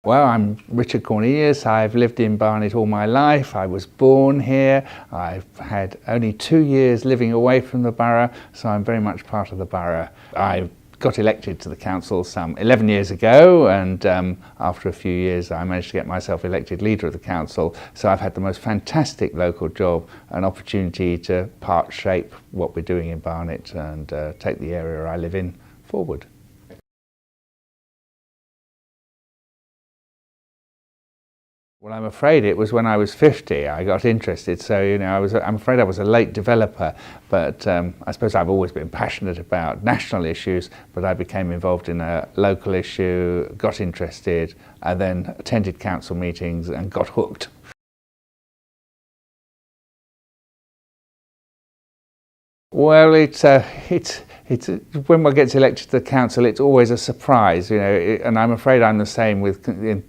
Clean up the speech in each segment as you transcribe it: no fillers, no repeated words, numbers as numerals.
Well, I'm Richard Cornelius. I've lived in Barnet all my life. I was born here. I've had only 2 years living away from the borough, so I'm very much part of the borough. I got elected to the council some 11 years ago, and after a few years I managed to get myself elected leader of the council. So I've had the most fantastic local job, an opportunity to part shape what we're doing in Barnet and take the area I live in forward. Well, I'm afraid it was when I was 50 I got interested, so I'm afraid I was a late developer, but I suppose I've always been passionate about national issues, but I became involved in a local issue, got interested, and then attended council meetings and got hooked. Well, when one gets elected to the council, it's always a surprise, and I'm afraid I'm the same with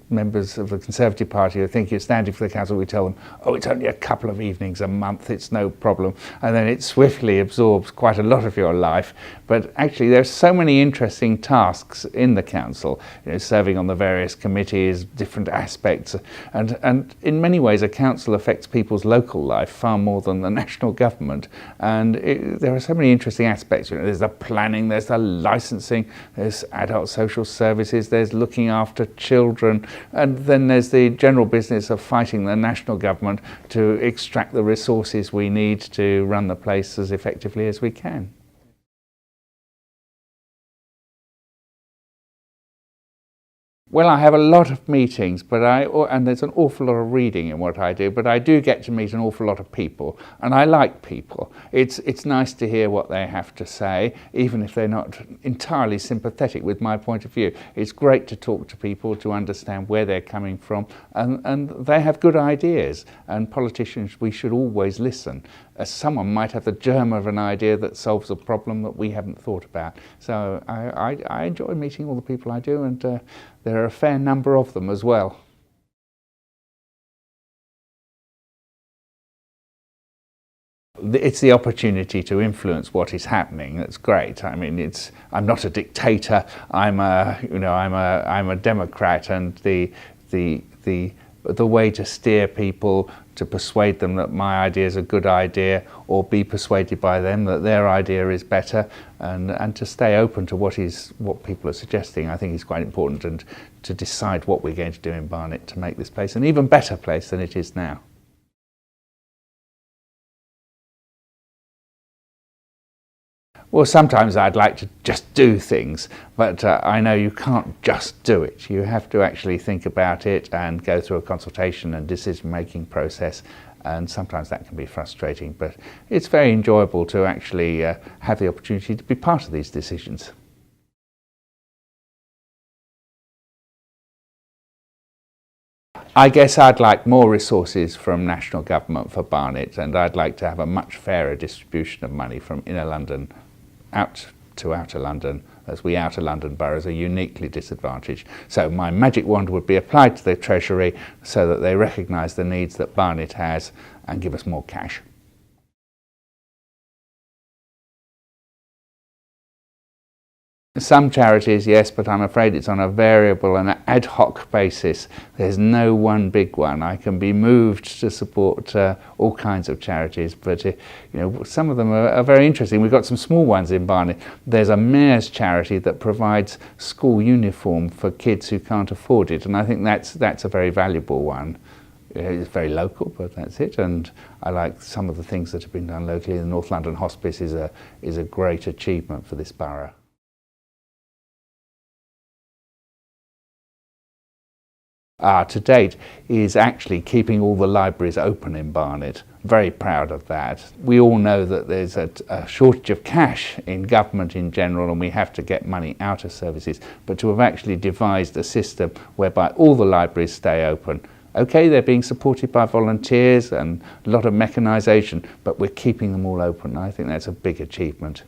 members of the Conservative Party who think you're standing for the council. We tell them, oh, it's only a couple of evenings a month, it's no problem, and then it swiftly absorbs quite a lot of your life. But actually, there's so many interesting tasks in the council, serving on the various committees, different aspects, and in many ways, a council affects people's local life far more than the national government, and there are so many interesting aspects. There's the planning, there's the licensing, there's adult social services, there's looking after children, and then there's the general business of fighting the national government to extract the resources we need to run the place as effectively as we can. Well, I have a lot of meetings, and there's an awful lot of reading in what I do, but I do get to meet an awful lot of people, and I like people. It's nice to hear what they have to say, even if they're not entirely sympathetic with my point of view. It's great to talk to people, to understand where they're coming from, and they have good ideas, and politicians, we should always listen. As someone might have the germ of an idea that solves a problem that we haven't thought about. So I enjoy meeting all the people I do, and there are a fair number of them as well. It's the opportunity to influence what is happening that's great. I mean, I'm not a dictator. I'm a democrat, and the way to steer people, to persuade them that my idea is a good idea, or be persuaded by them that their idea is better, and to stay open to what people are suggesting, I think is quite important, and to decide what we're going to do in Barnet to make this place an even better place than it is now. Well, sometimes I'd like to just do things, but I know you can't just do it. You have to actually think about it and go through a consultation and decision-making process, and sometimes that can be frustrating, but it's very enjoyable to actually have the opportunity to be part of these decisions. I guess I'd like more resources from national government for Barnet, and I'd like to have a much fairer distribution of money from inner London out to outer London, as we outer London boroughs are uniquely disadvantaged. So my magic wand would be applied to the Treasury so that they recognise the needs that Barnet has and give us more cash. Some charities, yes, but I'm afraid it's on a variable and ad hoc basis. There's no one big one. I can be moved to support all kinds of charities, but some of them are very interesting. We've got some small ones in Barnet. There's a mayor's charity that provides school uniform for kids who can't afford it, and I think that's a very valuable one. It's very local, but that's it. And I like some of the things that have been done locally. The North London Hospice is a great achievement for this borough. To date is actually keeping all the libraries open in Barnet. Very proud of that. We all know that there's a shortage of cash in government in general, and we have to get money out of services, but to have actually devised a system whereby all the libraries stay open. Okay, they're being supported by volunteers and a lot of mechanisation, but we're keeping them all open. I think that's a big achievement.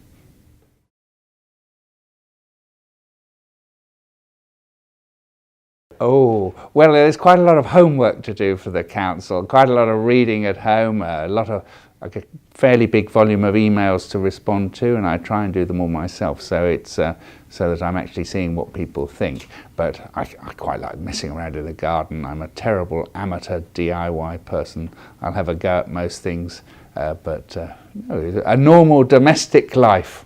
Oh, well, there's quite a lot of homework to do for the council, quite a lot of reading at home, a lot of I get fairly big volume of emails to respond to, and I try and do them all myself, so it's so that I'm actually seeing what people think. But I quite like messing around in the garden. I'm a terrible amateur DIY person. I'll have a go at most things, but no, a normal domestic life.